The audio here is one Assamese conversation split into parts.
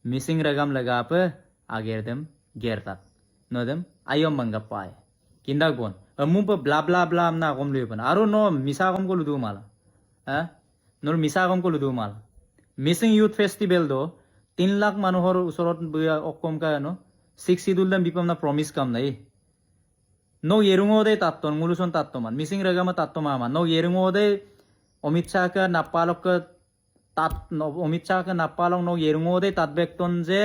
মিসিং রেগাম লাগাপে আগের দেম গেরতাত নদেম আইয়ম বাঙ্গা পায় কিন্দাক বন মুম্প ব্লা ব্লা ব্লা আমনা আগম লইবন আরো ন মিসা আগম কো লুদু মালা হ্যাঁ নর মিসা আগম কো লুদু মালা মিসিং ইউথ ফেস্টিভেল দো 3 লাখ মানুহৰ ওচৰত অকম কা ন 6 শিডিউল দাম বিপম না প্ৰমিস কাম নাই no yerungo de tatton muluson tattoman missing regama tattomama no yerungo de Amit শাহকে নাপালক তাত অমিত শাহকে নাপালক ন yerungo de tatbekton যে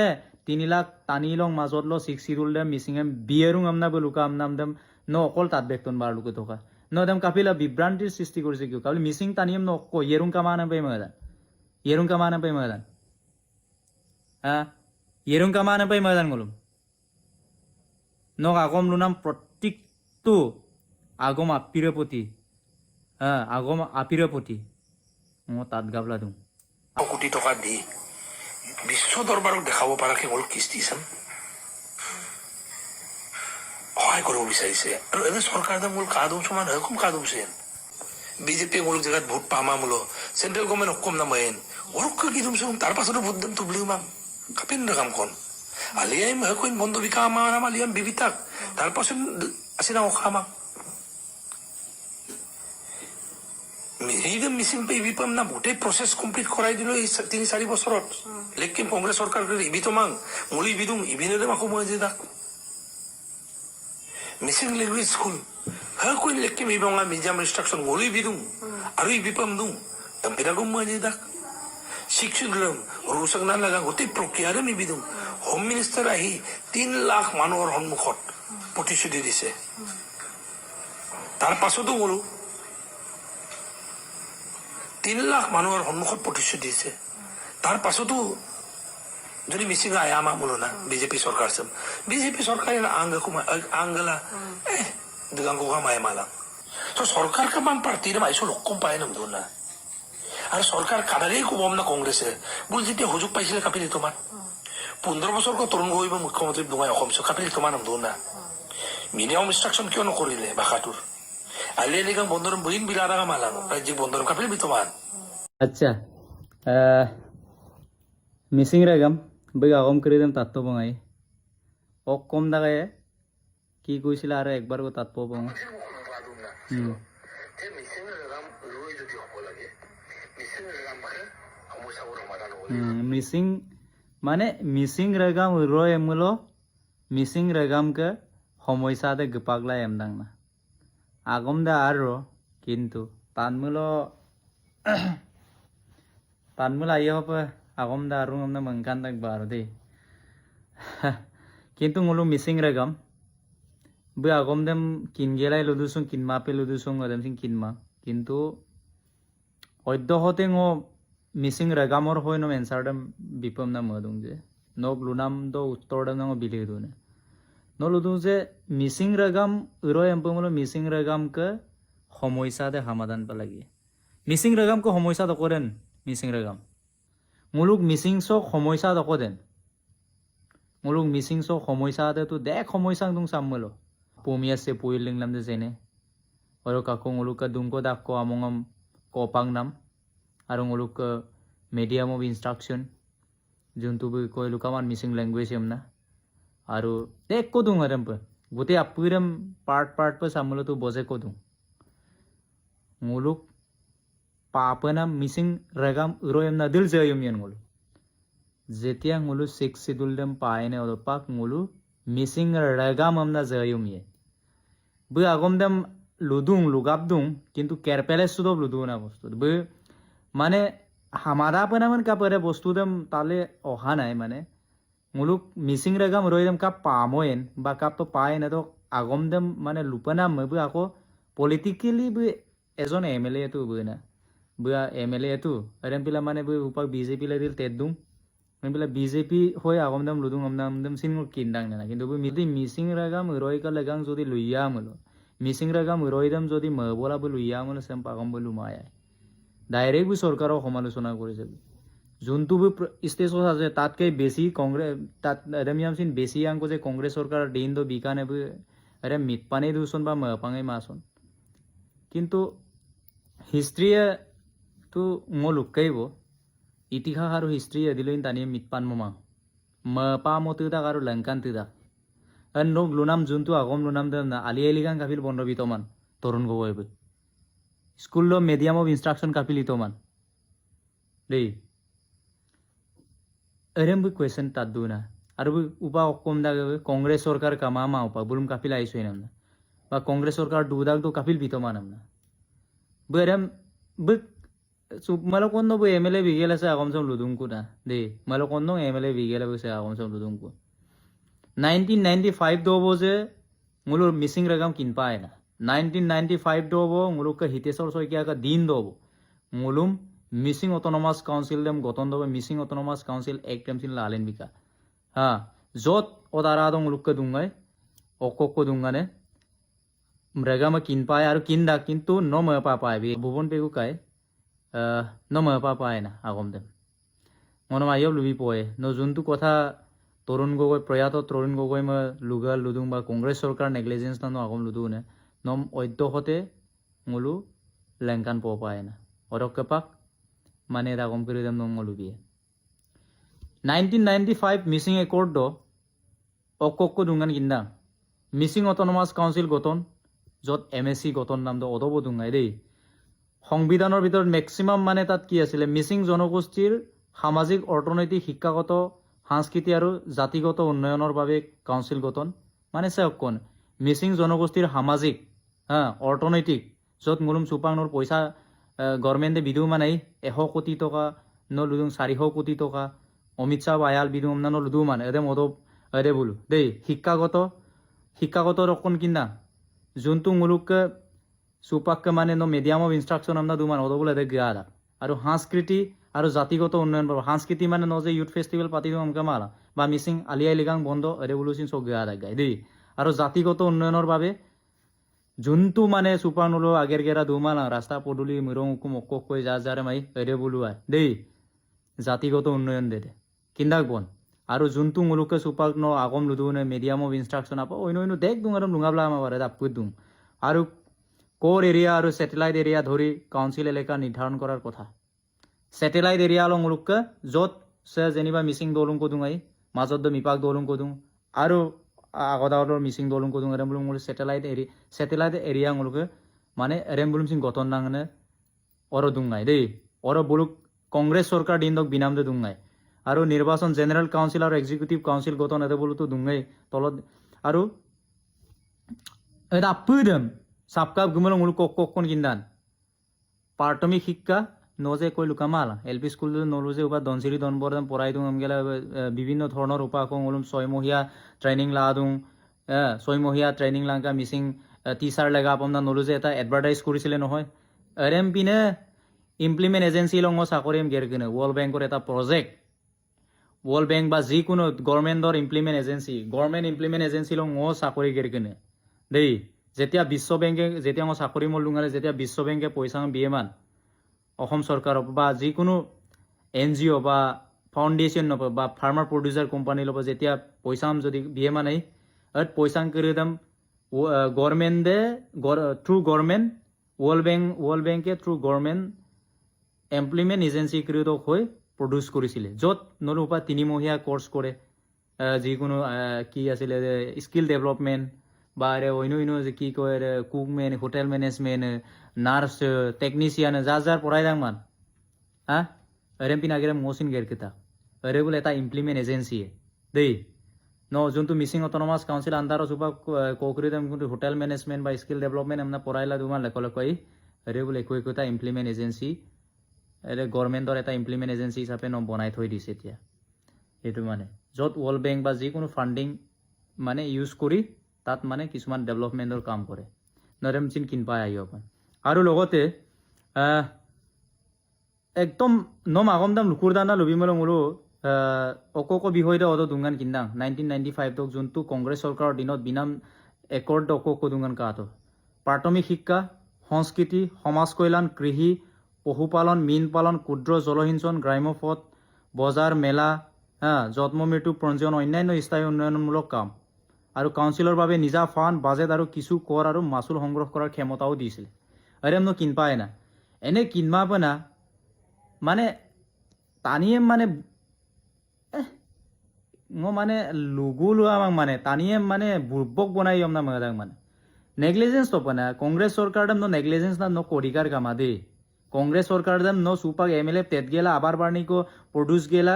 3 লাখ তানিলং মাজত ল 6 শিডিউল দাম মিসিং এম বিয়েরুং আমনা বলুকা আমনাম দাম ন অকল tatbekton বারলুকে থকা ন দাম কাপিলা বিভ্ৰান্তিৰ সৃষ্টি কৰিছে কিয় কালি মিসিং তানিম ন ক yerung কামানা পে ময়দান yerung কামানা পে ময়দান হ্যাঁ yerung কামানা পে ময়দান গলুম ন আগম লুনাম প্রত্যেকটো আগম আপিরে প্রতি হ্যাঁ আগম আপিরে প্রতি মই তাত গাবলা দিওঁ কোটি টকা দি বিশ্ব দৰবাৰক দেখাব পৰাকে হ'ল কিস্তি চাম সহায় কৰিব বিচাৰিছে আৰু এনে চৰকাৰে মূল কাদম সমান হকম কাদম সেন বিজেপি মূলক জেগাত ভোট পামা মূল সেন্ট্রেল গভর্নমেন্ট অকম নামায়েন ওরক কি দুম সম তার পাছতো ভোট দাম তুবলিও মাম কাপিন কাম কোন আলিয়াই মহকইন বন্ধ বিকা আমাৰ আলিয়াম বিবিতাক তার পাছত আসিনা ওখামা মিরিগম মিসিং পে বিপম না ভোটে প্রসেস কমপ্লিট করাই দিল এই 3-4 বছরত লেকিন কংগ্রেস সরকার ইবি তো মাং মুলি বিদুম ইবিনে মাকো মজে দা মিসিং ল্যাঙ্গুয়েজ স্কুল হ্যাঁ কোন লেকিন বিবঙ্গা মিজাম ইনস্ট্রাকশন মুলি বিদুম আর বিপম দুম তম্পিরাগম মজে দা শিক্ষকগণ রুসক না লাগা গোটেই প্ৰক্ৰিয়াৰে মি বিদুম হোম মিনিষ্টাৰ আহি 3 লাখ মানুহৰ সন্মুখত প্ৰতিশ্ৰুতি দিছে তাৰ পাছতো বলো 3 লাখ মানুহৰ সন্মুখত প্ৰতিশ্ৰুতি দিছে তাৰ পাছতো যদি মিছিং আয়ামা বলো না বিজেপি সরকার সব বিজেপি সরকারের আঙ্গলা দুগাঙ্গো মায় মালা তো সরকার কা বাম পার্টির মাইসো লক্ষম পায় নাম দো না আর সরকার কাদারেই কম না কংগ্রেসে বল যেতিয়া হুজুক পাইছিল কাপিলি তোমার 15 বছর কো তরুণ গইব মুখ্যমন্ত্রী দুগাই অসম কাপিলি তোমার নাম দো না মিনিমাম ইনস্ট্রাকশন কিয় নকৰিলে ভাষাটোৰ আলিয়ে লিগাং বন্দৰম বইন বিলাৰা মালাং ৰাজ্যিক বন্দৰম কাপিলি বিতমান আচ্ছা মিসিং ৰেগাম বই আগম কৰি দেম তাত বঙাই অক কম দাগায় কি কৈছিল আৰু একবাৰ তাত বঙ মিসিং মানে মিসিং ৰেগাম ৰয় এমুলো মিসিং ৰেগামকে সমস্যাতে গপাগলাই এমদাং না আগম দা আৰু কিন্তু তানমুলো আইয়া হবে আগম দা আৰু আমনা মংকান তাক বাৰ দেই কিন্তু ngulu মিসিং রেগাম বই আগম দেম কিন গেলাই লুদুসুং কিনমা পে লুদুসুং ওদেম সিং কিনমা কিন্তু অদ্যহতে মিসিং রেগামর হয় ন এনসার দেম বিপম না মদুং যে নক লুনাম দ উত্তর দেম ন বিলে দুনে ন লুদুং যে মিসিং রেগাম উরো এমপমলো মিসিং রেগাম কে সমস্যা দে সমাধান পালাগি মিসিং রেগাম কো সমস্যা দকরেন মিসিং রেগাম মুলুক মিসিং সক সমস্যা দকদেন মুলুক মিসিং সক সমস্যা দে তো দেখ সমস্যা দুং সামমলো পমিয়া সে পুইলিংলাম যে জেনে আৰু কাকো মুলুক দুংকো দাক কো আমংম কোপাং নাম আৰু মুলুক মিডিয়াম অফ ইনস্ট্ৰাকশন যোনটো কই লুকামান মিসিং ল্যাঙ্গুয়েজ এমনা আৰু দেখ কো দুং আরম প গোটে আপুইরম পার্ট প সামলো তো বজে কো দুং মুলুক পাপনা মিসিং রেগাম উরো এমনা দিল জয়মিয়ান মুলু যেতিয়া মুলু 6 শিডিউল দেম পায়নে অদপাক মুলু মিসিং রেগাম আমনা জয়মিয়ে বই আগম দেম লুদুং লুগাবদুং কিন্তু কেরপেলে সুদব লুদু না বস্তু বই মানে হামারা পনামন কাপরে বস্তু দেম তালে অহা নাই মানে মুলুক মিসিং রেগাম রই দেম কাপ পাময়েন বা কাপ তো পায় না তো আগম দেম মানে লুপনাম বই আকো পলিটিক্যালি বই এজন এমএলএ তো বই না বই এমএলএ তো এরম পিলা মানে বই উপাক বিজেপি লে দিল তেদুং মানে বিজেপি হয় আগম দেম লুদুং আমনাম দেম সিন কিনদাং না কিন্তু বই মিসিং রেগাম রই কা লেগাং যদি লুইয়া মলো মিসিং রেগাম রই দেম যদি মবলা বই লুইয়া মলো সেম পাগম বই লুমায় ডাইরেক্ট বই সরকারক সমালোচনা কৰিছে যোনটো স্টেজত আছে তাতকে বেছি কংগ্রেস তাত এদমিয়াম সিন বেছি আঙ্ক যে কংগ্রেস সরকার দিন দো বিকানে বই আরে মিটপানে দুসন বা মপাঙে মাসন কিন্তু হিস্ট্রিয়ে তো মই লুকাইব ইতিহাস আৰু হিস্ট্রি দিলেন তানিয়ে মিটপান মমা pa mo tudak aru langkan tudak an nog lunam juntu agom lunam dem na ali eligan kapil bonro bitoman torun gogoi be school lo medium of instruction kapil itoman dei erem bu question taduna aru bu upa okom da congress sarkar kamama upa bulum kapil aisoi namna ba congress sarkar dudak do kapil bitoman namna berem bu malo konno bu mla bigela sa agom som ludung ku na de malo konno mla bigela bu sa agom som ludung ku 1995 do bo je mulo missing ragam kin pae na 1995 do bo mulo ka hitesor soikia ka din do bo mulum missing autonomous council dem goton do missing autonomous council act dem sin lalen bika ha jot odara do mulo ka dungai okko dungane ragam kin pae aru kinda kintu no ma pa pae bi bubon pegu kai no ma pa pae na agom dem mono ayob lubi poe no juntu kotha তরুণ গগৈ প্রয়াত তরুণ গগৈ মই লুগা লুদুং বা কংগ্রেস সরকার নেগলিজেন্স না আগম লুদু নে নম অধ্যহতে মুলু লেংকান প পায় না অরকপাক মানে রাগম করে দেম নম লুবিয়ে 1995 মিসিং একর্ড অকক্ক দুঙ্গান কিন্দা মিসিং অটোনমাস কাউন্সিল গঠন যত এমএসসি গঠন নাম অদব দুঙ্গাই দেই সংবিধানের ভিতর ম্যাক্সিমাম মানে তাত কি আছিল মিসিং জনগোষ্ঠীর সামাজিক অর্থনৈতিক শিক্ষাগত সাংস্কৃতিক আৰু জাতিগত উন্নয়নৰ বাবে কাউন্সিল গঠন মানে চাওকন মিসিং জনগোষ্ঠীৰ সামাজিক অৰ্থনৈতিক য'ত মুলুম চুপাংনৰ পইচা গভৰ্ণমেণ্টে বিধু মানে 100 কোটি টকা নলুদুং 400 কোটি টকা অমিত শাহ আয়াল বিধু অমনা নলুদু মানে এদে মদব এদে বলু দেই শিক্ষাগত ৰকন কিনা যোনটো মুলুক চুপাককে মানে ন মিডিয়াম অফ ইনষ্ট্ৰাকচন আমনা দুমান অদবল এদে গিয়া আৰু সংস্কৃতি আৰু জাতিগত উন্নয়ন পাব সংস্কৃতি মানে ন যে ইউথ ফেষ্টিভেল পাতি দিওঁ আমকে মালা বা মিচিং আলিয়াই লিগাং বন্ধ ৰেভলিউচন চব গা গাই দেই আৰু জাতিগত উন্নয়নৰ বাবে যোনটো মানে চুপাৰনুলো আগেৰ গেৰা দুমালা ৰাস্তা পদূলি মিৰং উকুম অকক কৈ যা যাৰে মাই ৰেভলুৱাই দেই জাতিগত উন্নয়ন দে কিন্দাক বন আৰু যোনটো মুলুকে চুপাক ন আগম লুদুনে মিডিয়াম অফ ইনষ্ট্ৰাকচন আপ অন্য দেখ দুং আৰু লুঙাবলা আমাৰ দাপকৈ দুং আৰু কোৰ এৰিয়া আৰু স্যাটেলাইট এৰিয়া ধৰি কাউন্সিল এলেকা নিৰ্ধাৰণ কৰাৰ কথা স্যাটেলাইট এরিয়া আলো মুলুক যত সে যেনিবা মিসিং দলুং কদুঙাই মাজত মিপাক দলুং কদুং আৰু আগদাওৰ মিসিং দলুং কদুং এরেমবুলুং মুল স্যাটেলাইট এরিয়া মুলুক মানে এরেমবুলুম সিং গঠন নাঙনে অর দুঙাই দেই অর বুলুক কংগ্রেস সরকার দিনক বিনামদে দুঙাই আৰু নিৰ্বাচন জেনাৰেল কাউন্সিল আৰু এক্সিকিউটিভ কাউন্সিল গঠন এতে বলুতো দুঙাই তলত আৰু এটা পুইদম সাপকাপ গুমল মুলুক কোন কিন্দান প্ৰাথমিক শিক্ষা নজে কৈ লুকামাল এলপি স্কুল নলো যে উবা দনচিৰি দনবৰ পঢ়াই দিওঁ আমগেলা বিভিন্ন ধৰণৰ উপাকং ওলম 6 মহীয়া ট্ৰেইনিং লা দিওঁ 6 মহীয়া ট্ৰেইনিং লাংকা মিসিং টিচাৰ লেগা আপোনাৰ নলো যে এটা এডভাৰটাইজ কৰিছিলে নহয় আৰএম পিনে ইমপ্লিমেন্ট এজেন্সি লং চাকৰিম গেৰকিনে ওয়াৰ্ল্ড বেংকৰ এটা প্ৰজেক্ট ওয়াৰ্ল্ড বেংক বা যিকোনো গভৰ্ণমেণ্টৰ ইমপ্লিমেন্ট এজেন্সি লং চাকৰি গেৰকিনে দেই যেতিয়া বিশ্ব বেংকে যেতিয়া চাকৰি মল লুঙালে যেতিয়া বিশ্ব বেংকে পইচা বিয়েমান অসম চৰকাৰ বা যিকোনো এনজিঅ বা ফাউণ্ডেশ্যন নপ বা ফাৰ্মাৰ প্ৰডিউচাৰ কোম্পানী ল'ব যেতিয়া পইচা যদি বিয়ে মানে পইচা কৰি দাম গভৰ্ণমেণ্টে থ্ৰু গভৰ্ণমেণ্ট ওয়াৰ্ল্ড বেংকে থ্ৰু গভৰ্ণমেণ্ট এমপ্লয়মেণ্ট এজেন্সি কৰি হৈ প্ৰডিউচ কৰিছিলে য'ত নলো পৰা 3 মহীয়া কোৰ্চ কৰে যিকোনো কি আছিলে স্কিল ডেভেলপমেণ্ট বা অন্য যে কি কয় কুকমেন হোটেল মেনেজমেন্ট নার্স টেকনিশিয়ান যার পড়াই দাংমান এরেম পিন আগেরে মোসিন গের কিতা এরে বলে এটা ইমপ্লিমেন্ট এজেন্সি দেই ন যোনটো মিসিং অটোনমাস কাউন্সিল আন্ডার সুবা কোকরি দেম কিন্তু হোটেল ম্যানেজমেন্ট বা স্কিল ডেভেলপমেন্ট আমনা পড়াইলা দুমান লেকলে কই এরে বলে একো ইমপ্লিমেন্ট এজেন্সি এরে গভৰ্নমেন্টৰ এটা ইমপ্লিমেন্ট এজেন্সি হিচাপে ন বনাই থৈ দিছে এতিয়া এটো মানে যত ওয়ার্ল্ড বেংক বা যিকোনো ফান্ডিং মানে ইউজ কৰি তাত মানে কিছুমান ডেভেলপমেন্টৰ কাম কৰে নৰেম চিন কিন পাই আহিব আৰু লগতে একদম নম আগম দাম লুকুৰ দানা লবিমল মুলো অকক বিষয় দে অদ দুঙ্গান কিন্দাং 1995 তক যোনটো কংগ্ৰেছ চৰকাৰৰ দিনত বিনাম একৰ্ড অকক দুঙ্গান কাটো প্ৰাথমিক শিক্ষা সংস্কৃতি সমাজ কল্যাণ কৃষি পশুপালন মীন পালন ক্ষুদ্ৰ জলসিঞ্চন গ্ৰাম্য পথ বজাৰ মেলা জন্ম মৃত্যু পঞ্জীয়ন অন্যান্য স্থায়ী উন্নয়নমূলক কাম আৰু কাউন্সিলৰ বাবে নিজা ফান্ড বাজেট আৰু কিছু কৰ আৰু মাসুল সংগ্ৰহ কৰাৰ ক্ষমতাও দিছিল আরেম নো কিন পায় না এনে কিনমা পানা মানে টানিয়ে মানে ngo mane lugulu amang mane taniem mane burbok bonai yomna madang mane negligence to pana congress sarkar dam no negligence na no kodikar kamade congress sarkar dam no supak mla tet gela abar barni ko produce gela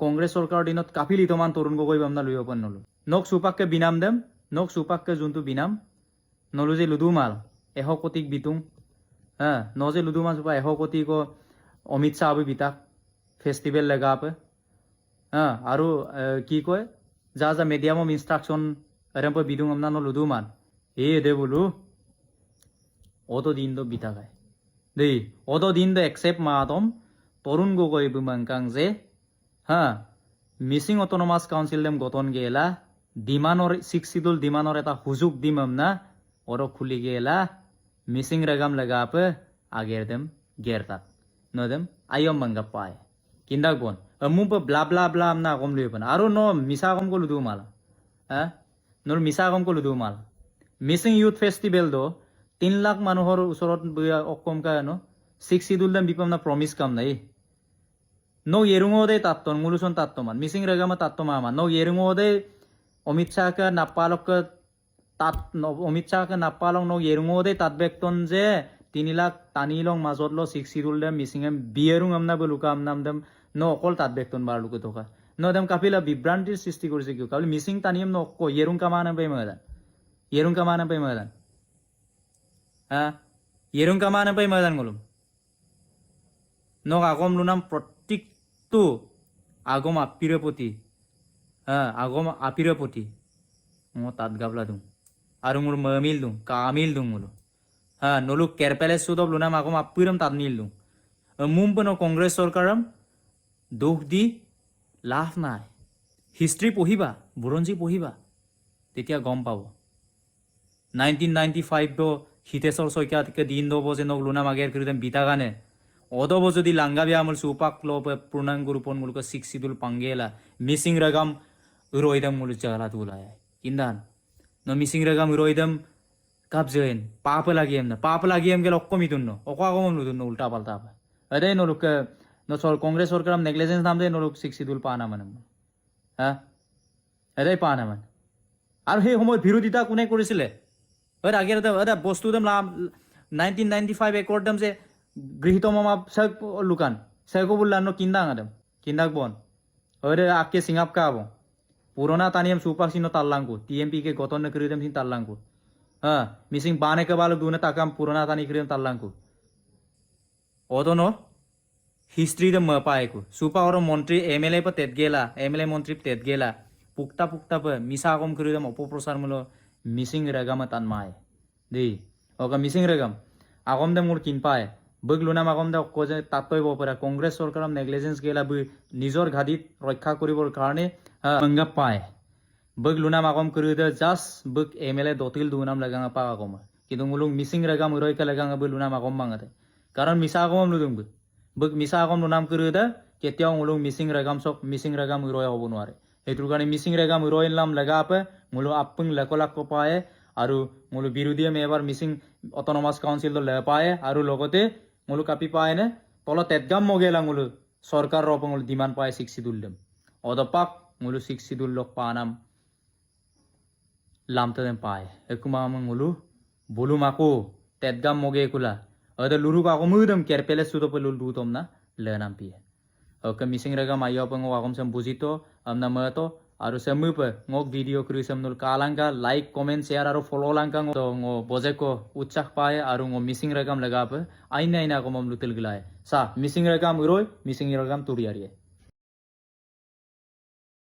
congress sarkar dinot kapili toman torun go koi bamna luyo pan nolu nok supak ke binam dem nok supak ke juntu binam nolu je ludumal 100 kotik bitung ha no je ludumal supa 100 koti ko Amit Shah আবি বিতাক ফেস্টিভেল লেগাপ হ্যাঁ আৰু কি কয় যা যা মিডিয়ামম ইনষ্ট্ৰাকশ্যন এরম বিদুং আমনা ন লুদুমান দে বলু অত দিন তো বিতা গায় দেই অত দিন তো একসেপ্ট মাতম তরুণ গগৈ বুমাংকাং যে হ্যাঁ মিসিং অটোনমাস কাউন্সিল দেম গঠন গেলা ডিমানৰ 6 শিডিউল ডিমানৰ এটা হুজুক দিম আমনা অর খুলি গেলা মিসিং রেগাম লাগাপ আগের them গেরতাক nodem ayom manggapay kindag bon amum pa bla bla bla amna akom luipan aro no misa akom ko ludu mala ha nor misa akom ko ludu mala missing youth festival do 3 lakh manuhor usorot okom ka no 6 schedule dam bipam na promise kam nai no yerungo de tatton muluson tattoman missing regama tattoma no yerungo de Amit Shah নাপালক tat no অমিত শাহ নাপালক no yerungo de tatbekton je 3 lakh তানিলং মাজত ল 6 শিডিউল দেম মিসিং এম বিয়েরুং আমনা বলুকা আমনাম দেম ন অকল তাত বেকতন বারলুকে তোকা ন দেম কাপিলা বিভ্রান্তির সৃষ্টি করেছে কিউ কাপিলা মিসিং তানিয়ম ন অক ইয়েরুং কামানা পে মদান ইয়েরুং কামানা পে মদান হ্যাঁ ইয়েরুং কামানা পে মদান গলুম ন আগম লুনাম প্রত্যেকটো আগম আপিরপতি হ্যাঁ আগম আপিরপতি মো তাত গাবলা দুং আর মোর মমিল দুং কামিল দুং মুলো হ্যাঁ নলু কেরপেলে সুদব লুনাম আগম আপিরম তাত নিল দুং মুম্পন কংগ্রেস সরকারম দুখ দি লাভ নাই হিস্ট্রি পঢ়িবা বুৰঞ্জী পঢ়িবা তেতিয়া গম পাব 1995 দ হিতেশ্বৰ শইকীয়াকে দিন দব যে নক লুনাম আগের করিদেম বিতা গানে অদব যদি লাঙ্গা বিয়া আমল সুপাক লো পূর্ণাঙ্গ রূপন মুলক 6 শিডিউল পাঙ্গেলা মিসিং রগাম রইদম মুল জালা তুলায় কিন্দান ন মিসিং রগাম রইদম কাবজেন পাপ লাগিয়েম গেল অকমিতুন অকাগম লুতুন উল্টা পাল্টা আরে নলুক নসল কংগ্রেস সরকার নেগলিজেন্স নাম দে নলুক 6 শিডিউল পানা মানে হ্যাঁ আরে পানা মানে আর সেই সময় বিৰোধিতা কোনে কৰিছিলে আরে আগের আরে বস্তু দম 1995 একর্ড দম যে গৃহীত মামা সব লুকান সেকো বুল্লানো কিন্দাং আদম কিন্দাক বন আরে আকে সিঙ্গাপ কাবো পুরোনা তানিয়াম সুপাকসিনো তাল্লাঙ্কু টিএমপি के গঠন করিদেম সিন তাল্লাঙ্কু হ্যাঁ মিসিং বানে কে বালক দুনে তাকাম পুরোনা তানি করিদেম তাল্লাঙ্কু ওদনো হিস্ট্রি দম পায়কু সুপা और মন্ত্রী এমএলএ প তেত গেলা এমএলএ মন্ত্রী তেত গেলা পুক্তা পুক্তা প মিসা কম করিদেম অপপ্রচার মুলো মিসিং রেগাম তান মায় দেই ওকা মিসিং রেগাম আগম দে মোর কিন পায় বগ লুনাম আগম দে কজে তাতইব পারা কংগ্রেস সরকারম নেগলিজেন্স গেলা বি নিজর ঘাদিত রক্ষা কৰিবৰ কারণে মঙ্গা পায় বগ লুনাম আগম করি দে জাস বগ এমএলএ দতিল দুনাম লাগাঙা পা আগম কিন্তু মুলুং মিসিং রেগাম রইকা লাগাঙা বি লুনাম আগম মাঙাতে কারণ মিসা আগম লুদুং বগ মিসা আগম লুনাম করি দে কেতিয়াও মুলুং মিসিং রেগাম সব মিসিং রেগাম রয় হব নোৱাৰে হেতুৰ কাৰণে মিসিং ৰেগাম ৰয় নাম লাগাপে মুলু আপং লকলাক পায় আৰু মুলু বিৰোধীয়ে এবাৰ মিসিং অটোনমাস কাউন্সিল লে পায় আৰু লগতে মুলু কাপি পায় নে তল তেতগাম মগেলা মুলু সরকার রপঙ্গল ডিমান্ড পায় 6 শিডিউল দেম অদপাক মুলু 6 শিডিউল লক পানাম লামতে দেম পায় একুমা মুলু বলু মাকো তেতগাম মগে কুলা অদে লুরু কাকো মুদম কেরপেলে সুতো পলু লুতম না লেনাম পিয়ে ওকে মিসিং রেগাম আইও পঙ্গো আগম সম বুজিতো আমনা মতো আৰু সেমুপ ngok ভিডিও ক্ৰিসম নুল কালাঙ্কা লাইক কমেন্ট শেয়াৰ আৰু ফলো লাঙ্কা ngো বজেকো উৎসাহ পায় আৰু ngো মিসিং রেগাম লাগাপ আইনা আইনা কমম লুতেল গলায় সা মিসিং রেগাম রই মিসিং রেগাম তুড়িয়ারিয়ে